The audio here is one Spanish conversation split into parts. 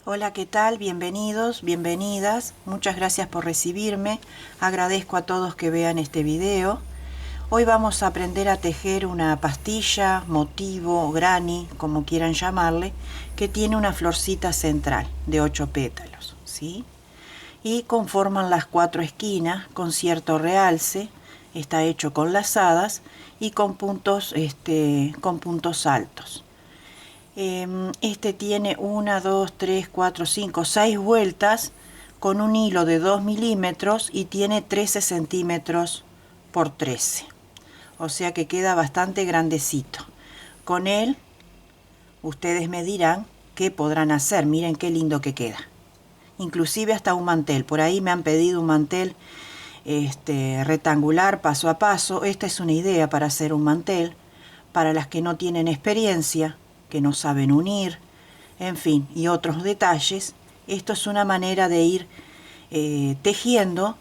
Hola, ¿qué tal? Bienvenidos, bienvenidas. Muchas gracias por recibirme. Agradezco a todos que vean este video. Hoy vamos a aprender a tejer una pastilla, motivo, granny, como quieran llamarle, que tiene una florcita central de 8 pétalos, ¿sí? Y conforman las 4 esquinas con cierto realce. Está hecho con lazadas y con puntos altos. Este tiene 1, 2, 3, 4, 5, 6 vueltas con un hilo de 2 milímetros y tiene 13 centímetros por 13. O sea que queda bastante grandecito. Con él, ustedes me dirán qué podrán hacer. Miren qué lindo que queda. Inclusive hasta un mantel. Por ahí me han pedido un mantel rectangular paso a paso. Esta es una idea para hacer un mantel. Para las que no tienen experiencia, que no saben unir, en fin, y otros detalles. Esto es una manera de ir tejiendo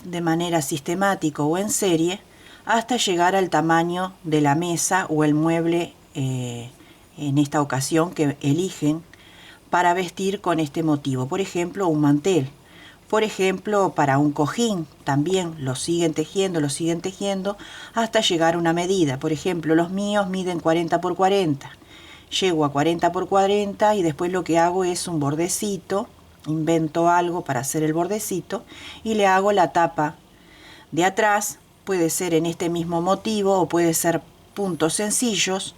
de manera sistemática o en serie hasta llegar al tamaño de la mesa o el mueble en esta ocasión que eligen para vestir con este motivo. Por ejemplo, un mantel. Por ejemplo, para un cojín también lo siguen tejiendo hasta llegar a una medida. Por ejemplo, los míos miden 40 por 40. Llego a 40 por 40 y después lo que hago es un bordecito, invento algo para hacer el bordecito y le hago la tapa de atrás. Puede ser en este mismo motivo o puede ser puntos sencillos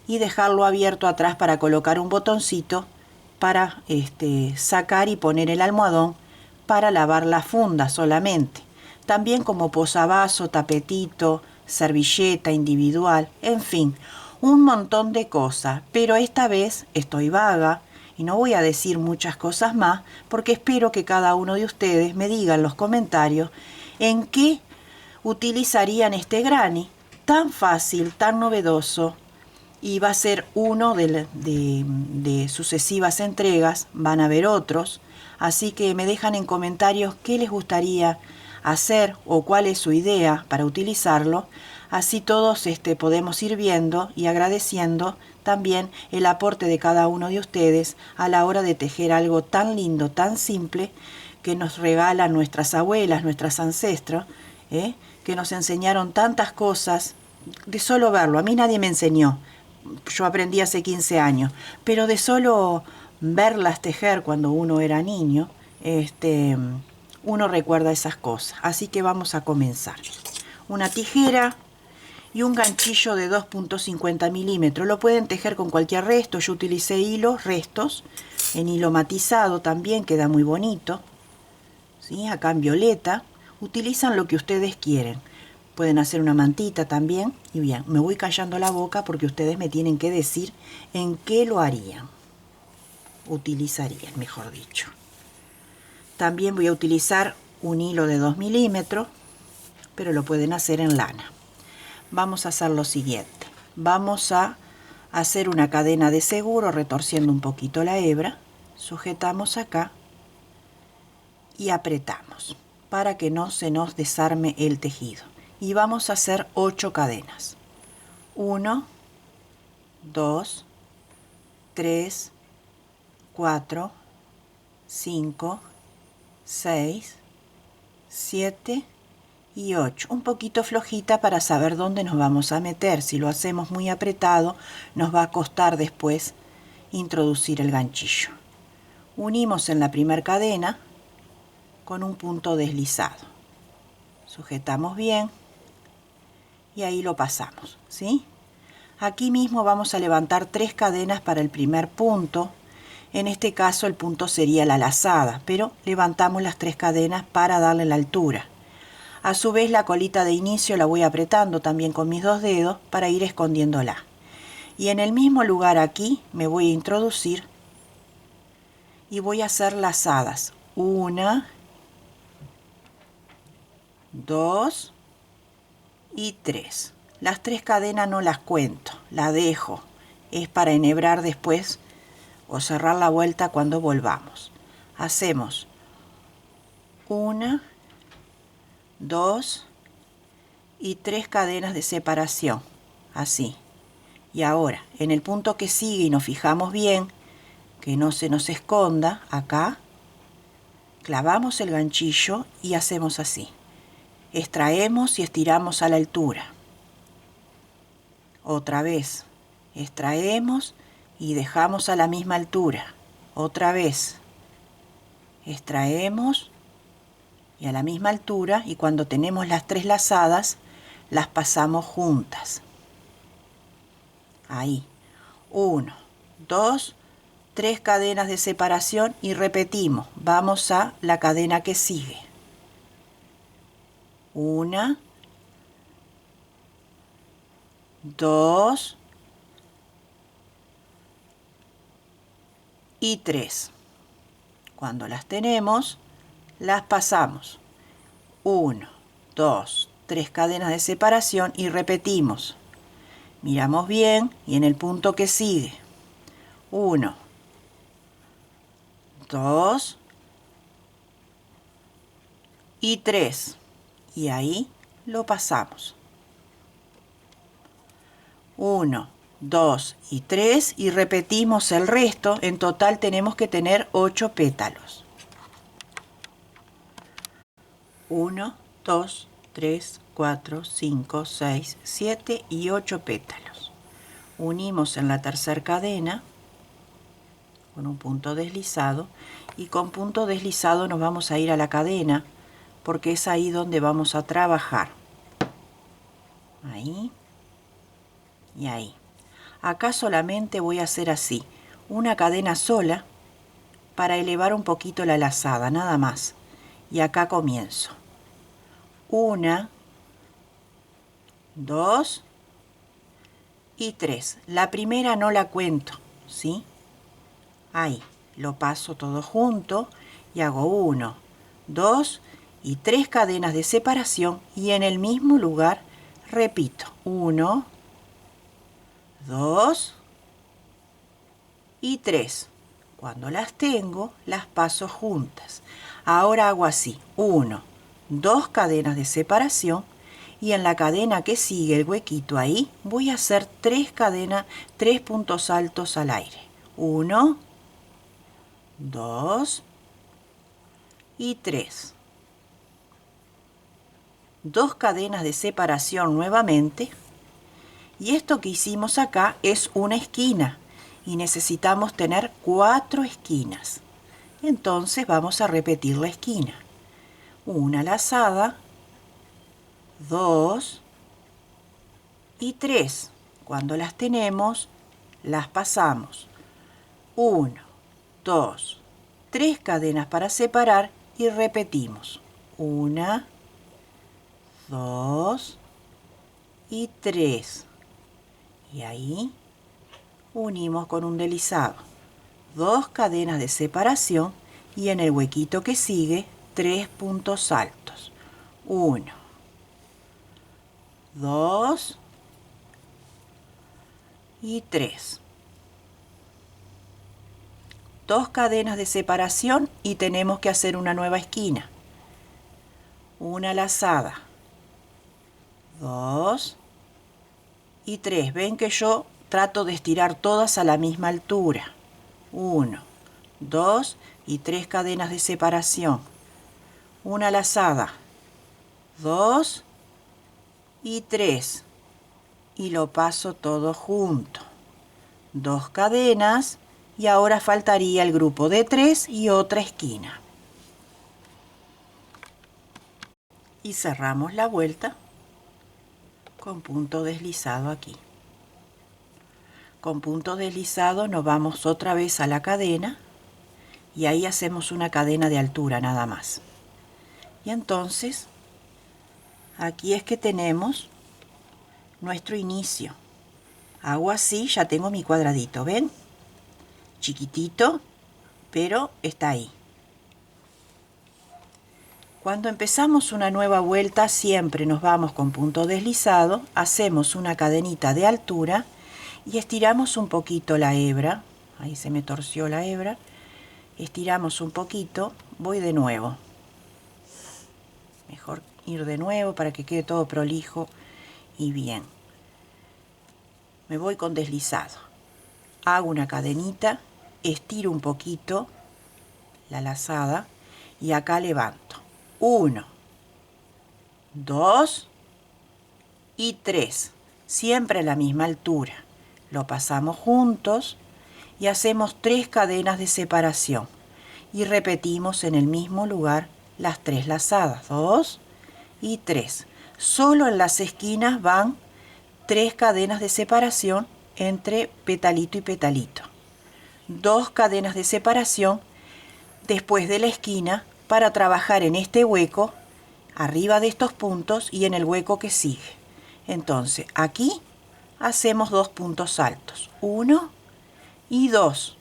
y dejarlo abierto atrás para colocar un botoncito para sacar y poner el almohadón para lavar la funda solamente. También como posavasos, tapetito, servilleta individual, en fin, un montón de cosas. Pero esta vez estoy vaga y no voy a decir muchas cosas más porque espero que cada uno de ustedes me diga en los comentarios en qué utilizarían este granny tan fácil, tan novedoso. Y va a ser uno de sucesivas entregas, van a haber otros, así que me dejan en comentarios qué les gustaría hacer o cuál es su idea para utilizarlo, así todos podemos ir viendo y agradeciendo también el aporte de cada uno de ustedes a la hora de tejer algo tan lindo, tan simple, que nos regalan nuestras abuelas, nuestras ancestros, que nos enseñaron tantas cosas de solo verlo. A mí nadie me enseñó. Yo aprendí hace 15 años, pero de solo verlas tejer cuando uno era niño, uno recuerda esas cosas. Así que vamos a comenzar. Una tijera y un ganchillo de 2.50 milímetros. Lo pueden tejer con cualquier resto. Yo utilicé restos, en hilo matizado también, queda muy bonito. ¿Sí? Acá en violeta. Utilizan lo que ustedes quieren. Pueden hacer una mantita también. Y bien, me voy callando la boca porque ustedes me tienen que decir en qué lo harían. Utilizarían, mejor dicho. También voy a utilizar un hilo de 2 milímetros, pero lo pueden hacer en lana. Vamos a hacer lo siguiente. Vamos a hacer una cadena de seguro retorciendo un poquito la hebra. Sujetamos acá y apretamos para que no se nos desarme el tejido. Y vamos a hacer 8 cadenas. 1, 2, 3, 4, 5, 6, 7 y 8. Un poquito flojita para saber dónde nos vamos a meter. Si lo hacemos muy apretado, nos va a costar después introducir el ganchillo. Unimos en la primera cadena con un punto deslizado. Sujetamos bien y ahí lo pasamos, ¿sí? Aquí mismo vamos a levantar 3 cadenas para el primer punto. En este caso el punto sería la lazada, pero levantamos las 3 cadenas para darle la altura. A su vez la colita de inicio la voy apretando también con mis 2 dedos para ir escondiéndola. Y en el mismo lugar aquí me voy a introducir y voy a hacer lazadas. 1, 2 y 3. Las 3 cadenas no las cuento, las dejo. Es para enhebrar después o cerrar la vuelta cuando volvamos. Hacemos 1, 2 y 3 cadenas de separación, así. Y ahora, en el punto que sigue y nos fijamos bien, que no se nos esconda acá, clavamos el ganchillo y hacemos así. Extraemos y estiramos a la altura. Otra vez, extraemos y dejamos a la misma altura. Otra vez, extraemos y a la misma altura, y cuando tenemos las 3 lazadas, las pasamos juntas. Ahí. 1, 2, 3 cadenas de separación y repetimos. Vamos a la cadena que sigue. 1, 2 y 3. Cuando las tenemos, las pasamos. 1, 2, 3 cadenas de separación y repetimos. Miramos bien y en el punto que sigue. 1, 2 y 3. Y ahí lo pasamos. 1, 2 y 3 y repetimos el resto. En total tenemos que tener 8 pétalos. 1, 2, 3, 4, 5, 6, 7 y 8 pétalos. Unimos en la tercera cadena con un punto deslizado y con punto deslizado nos vamos a ir a la cadena porque es ahí donde vamos a trabajar. Ahí y ahí. Acá solamente voy a hacer así, una cadena sola para elevar un poquito la lazada, nada más. Y acá comienzo. 1, 2 y 3. La primera no la cuento, ¿sí? Ahí, lo paso todo junto y hago 1, 2 y 3 cadenas de separación y en el mismo lugar repito 1, 2 y 3. Cuando las tengo, las paso juntas. Ahora hago así, 1, 2 cadenas de separación y en la cadena que sigue el huequito ahí voy a hacer 3 cadenas, 3 puntos altos al aire. 1, 2 y 3. 2 cadenas de separación nuevamente. Y esto que hicimos acá es una esquina y necesitamos tener 4 esquinas. Entonces vamos a repetir la esquina. Una lazada, 2 y 3. Cuando las tenemos, las pasamos. 1, 2, 3 cadenas para separar y repetimos. 1, 2 y 3. Y ahí unimos con un deslizado. 2 cadenas de separación y en el huequito que sigue 3 puntos altos. 1, 2 y 3. 2 cadenas de separación y tenemos que hacer una nueva esquina. Una lazada. 2 y 3. Ven que yo trato de estirar todas a la misma altura. 1, 2 y 3 cadenas de separación. Una lazada. 2 y 3. Y lo paso todo junto. 2 cadenas y ahora faltaría el grupo de 3 y otra esquina. Y cerramos la vuelta con punto deslizado aquí. Con punto deslizado nos vamos otra vez a la cadena y ahí hacemos una cadena de altura nada más. Y entonces aquí es que tenemos nuestro inicio. Hago así, ya tengo mi cuadradito, ¿ven? Chiquitito, pero está ahí. Cuando empezamos una nueva vuelta siempre nos vamos con punto deslizado, hacemos una cadenita de altura y estiramos un poquito la hebra. Ahí se me torció la hebra. Estiramos un poquito, voy de nuevo. Mejor ir de nuevo para que quede todo prolijo y bien. Me voy con deslizado. Hago una cadenita estiro un poquito la lazada y acá levanto. 1, 2 y 3. Siempre a la misma altura. Lo pasamos juntos y hacemos 3 cadenas de separación. Y repetimos en el mismo lugar las 3 lazadas. 2 y 3. Solo en las esquinas van 3 cadenas de separación entre petalito y petalito. 2 cadenas de separación después de la esquina para trabajar en este hueco, arriba de estos puntos y en el hueco que sigue. Entonces, aquí hacemos 2 puntos altos, 1 y 2,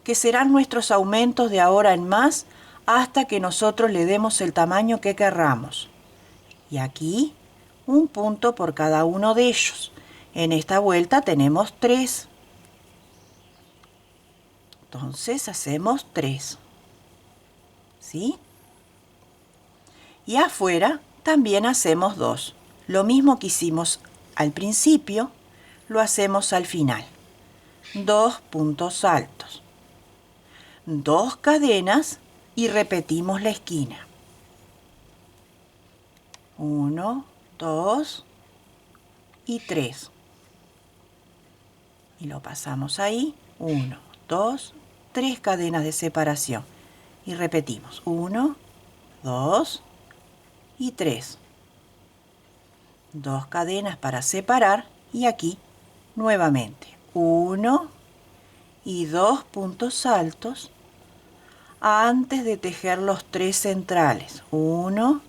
que serán nuestros aumentos de ahora en más hasta que nosotros le demos el tamaño que querramos. Y aquí un punto por cada uno de ellos. En esta vuelta tenemos 3. Entonces hacemos 3. ¿Sí? Y afuera también hacemos 2. Lo mismo que hicimos al principio, lo hacemos al final. 2 puntos altos. 2 cadenas y repetimos la esquina. 1, 2 y 3. Y lo pasamos ahí. 1, 2, 3 cadenas de separación. Y repetimos. 1, 2 y 3. 2 cadenas para separar y aquí nuevamente 1 y 2 puntos altos antes de tejer los 3 centrales. 1,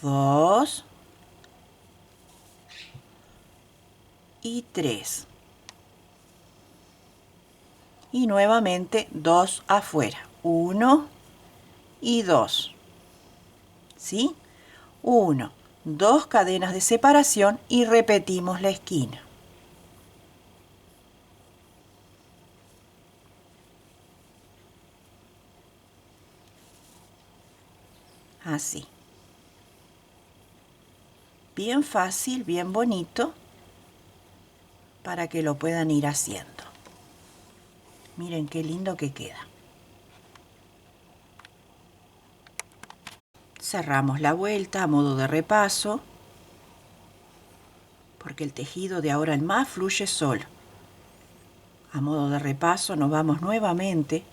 2 y 3. Y nuevamente 2 afuera. 1 y 2. ¿Sí? 1, 2 cadenas de separación y repetimos la esquina. Así. Bien fácil, bien bonito, para que lo puedan ir haciendo. Miren qué lindo que queda. Cerramos la vuelta a modo de repaso, porque el tejido de ahora en más fluye solo. A modo de repaso nos vamos nuevamente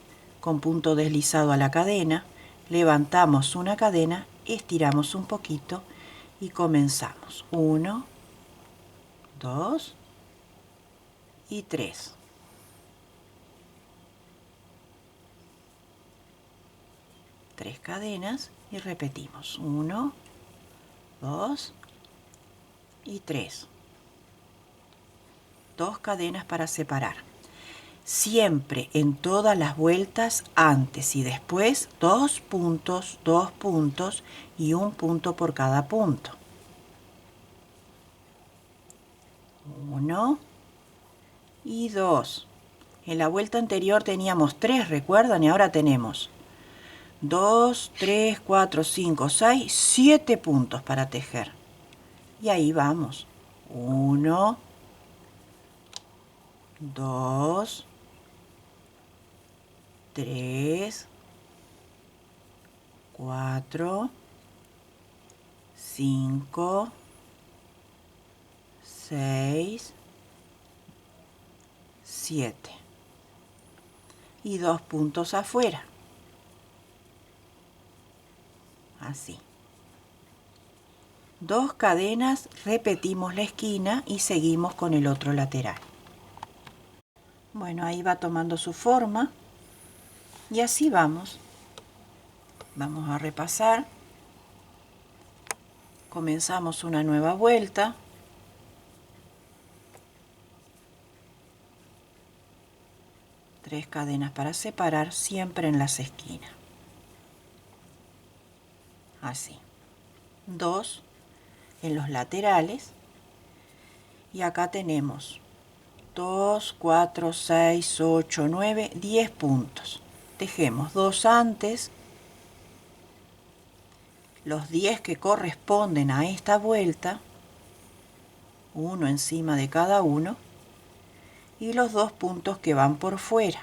con punto deslizado a la cadena, levantamos una cadena, estiramos un poquito y comenzamos. 1, 2 y 3. 3 cadenas y repetimos. 1, 2 y 3. 2 cadenas para separar. Siempre en todas las vueltas, antes y después, 2 puntos y un punto por cada punto. 1 y 2. En la vuelta anterior teníamos 3, ¿recuerdan? Y ahora tenemos 2, 3, 4, 5, 6, 7 puntos para tejer. Y ahí vamos. 1, 2, 3, 4, 5, 6, 7. Y 2 puntos afuera. Así. 2 cadenas, repetimos la esquina y seguimos con el otro lateral. Bueno, ahí va tomando su forma y así vamos. Vamos a repasar. Comenzamos una nueva vuelta. Tres cadenas para separar, siempre en las esquinas. Así. 2 en los laterales. Y acá tenemos 2, 4, 6, 8, 9, 10 puntos. Tejemos 2 antes, los 10 que corresponden a esta vuelta, uno encima de cada uno, y los 2 puntos que van por fuera.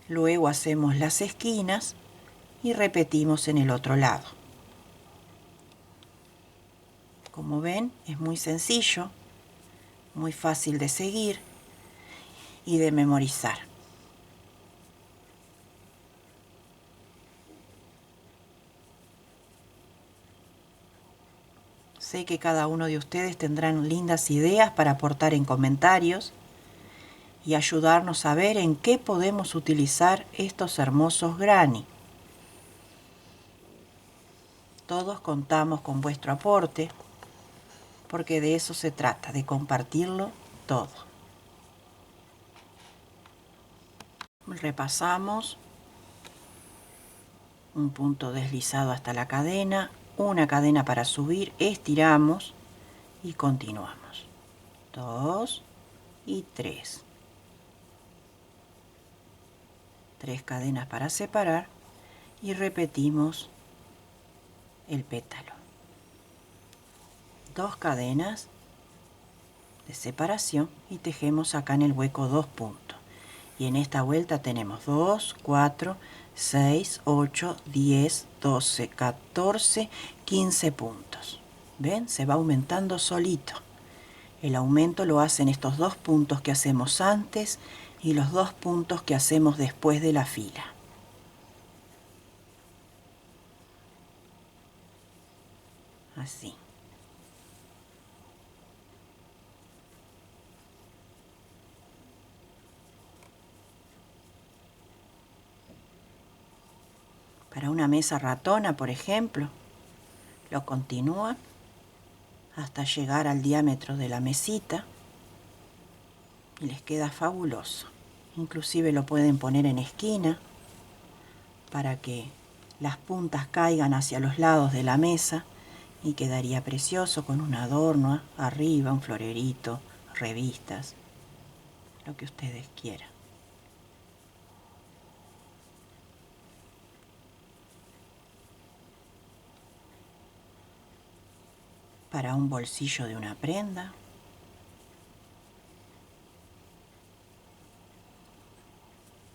Luego hacemos las esquinas y repetimos en el otro lado. Como ven, es muy sencillo, muy fácil de seguir y de memorizar. Sé que cada uno de ustedes tendrán lindas ideas para aportar en comentarios y ayudarnos a ver en qué podemos utilizar estos hermosos granny. Todos contamos con vuestro aporte, porque de eso se trata, de compartirlo todo. Repasamos un punto deslizado hasta la cadena, una cadena para subir, estiramos y continuamos. 2 y 3. 3 cadenas para separar y repetimos el pétalo. 2 cadenas de separación y tejemos acá en el hueco 2 puntos. Y en esta vuelta tenemos 2, 4, 6, 8, 10, 12, 14, 15 puntos. ¿Ven? Se va aumentando solito. El aumento lo hacen estos 2 puntos que hacemos antes y los 2 puntos que hacemos después de la fila. Así. Para una mesa ratona, por ejemplo, lo continúan hasta llegar al diámetro de la mesita y les queda fabuloso. Inclusive lo pueden poner en esquina para que las puntas caigan hacia los lados de la mesa y quedaría precioso con un adorno arriba, un florerito, revistas, lo que ustedes quieran. Para un bolsillo de una prenda.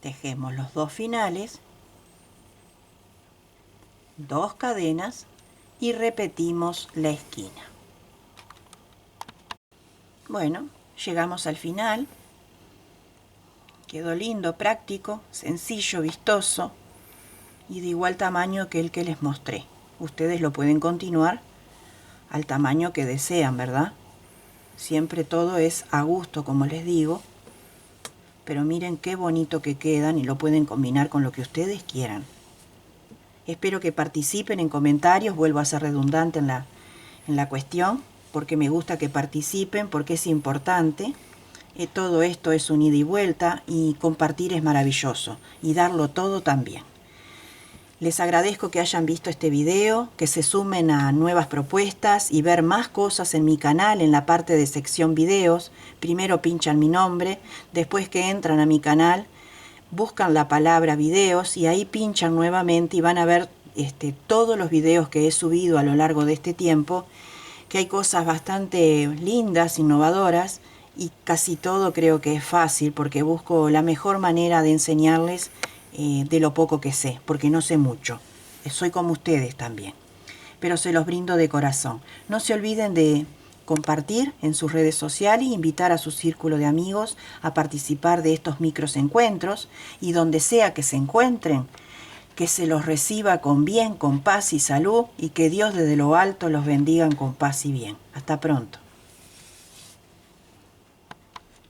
Tejemos los 2 finales, 2 cadenas y repetimos la esquina. Bueno, llegamos al final. Quedó lindo, práctico, sencillo, vistoso y de igual tamaño que el que les mostré. Ustedes lo pueden continuar al tamaño que desean, ¿verdad? Siempre todo es a gusto, como les digo, pero miren qué bonito que quedan y lo pueden combinar con lo que ustedes quieran. Espero que participen en comentarios, vuelvo a ser redundante en la cuestión, porque me gusta que participen, porque es importante. Todo esto es un ida y vuelta y compartir es maravilloso y darlo todo también. Les agradezco que hayan visto este video, que se sumen a nuevas propuestas y ver más cosas en mi canal en la parte de sección videos. Primero pinchan mi nombre, después que entran a mi canal, buscan la palabra videos y ahí pinchan nuevamente y van a ver todos los videos que he subido a lo largo de este tiempo, que hay cosas bastante lindas, innovadoras y casi todo creo que es fácil porque busco la mejor manera de enseñarles de lo poco que sé, porque no sé mucho. Soy como ustedes también, pero se los brindo de corazón. No se olviden de compartir en sus redes sociales e invitar a su círculo de amigos a participar de estos microencuentros y donde sea que se encuentren, que se los reciba con bien, con paz y salud y que Dios desde lo alto los bendiga con paz y bien. Hasta pronto.